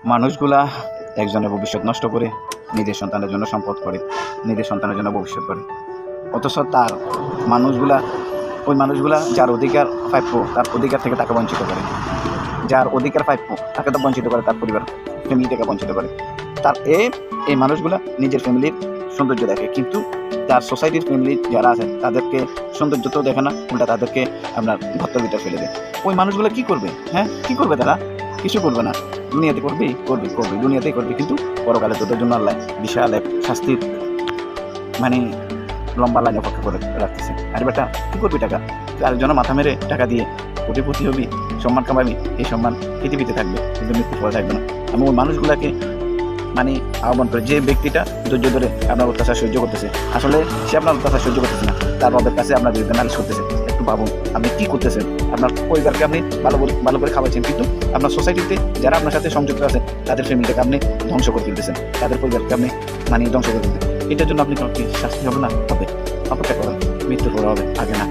মানুষগুলা একজনের ভবিষ্যৎ নষ্ট করে নিজের সন্তানের জন্য সম্পদ করে, নিজের সন্তানের জন্য ভবিষ্যৎ করে। অথচ তার ওই মানুষগুলা যার অধিকার প্রাপ্য তার অধিকার থেকে তাকে বঞ্চিত করে, যার অধিকার প্রাপ্য তাকে তো বঞ্চিত করে, তার পরিবার ফ্যামিলি থেকে বঞ্চিত করে। তার এই মানুষগুলা নিজের ফ্যামিলির সৌন্দর্য দেখে, কিন্তু তার সোসাইটির ফ্যামিলি যারা আছে তাদেরকে সৌন্দর্য তো দেখে না, উল্টা তাদেরকে আপনার ঘরের ভিতরে ফেলে দেয়। ওই মানুষগুলো কি করবে? কি করবে তারা? কিছু করবে না। দুনিয়াতে করবে দুনিয়াতেই করবে, কিন্তু পরকালে তোদের জন্য আল্লাহ বিশাল এক শাস্তির লম্বা লাইন অপেক্ষা করে রাখতেছে। আর বেটা কি করবি? টাকা আরেকজনের মাথা মেরে টাকা দিয়ে কোটিপতি হবি, সম্মান কামাবি, এই সম্মান পৃথিবীতে থাকবে কিন্তু মৃত্যুর পরে থাকবে না। আমি ওই মানুষগুলাকে আহ্বান করে, যে ব্যক্তিটা ধৈর্য ধরে আপনার অত্যাচার সহ্য করতেছে, আসলে সে আপনার অত্যাচার সহ্য করতেছে না, তার রবের কাছে আপনার বিরুদ্ধে নালিশ করতেছে। একটু ভাবুন আপনি কি করতেছেন। আপনার পরিবারকে আপনি ভালো করে খাওয়াচ্ছেন, কিন্তু আপনার সোসাইটিতে যারা আপনার সাথে সংযুক্ত আছে তাদের ফ্যামিলিটাকে আপনি ধ্বংস করে ফেলতেছেন, তাদের পরিবারকে আপনি ধ্বংস করে ফেলতেছেন। এটার জন্য আপনি কি শাস্তি হবে না? হবে। অপেক্ষা করেন, মৃত্যুর পরে হবে, আগে না।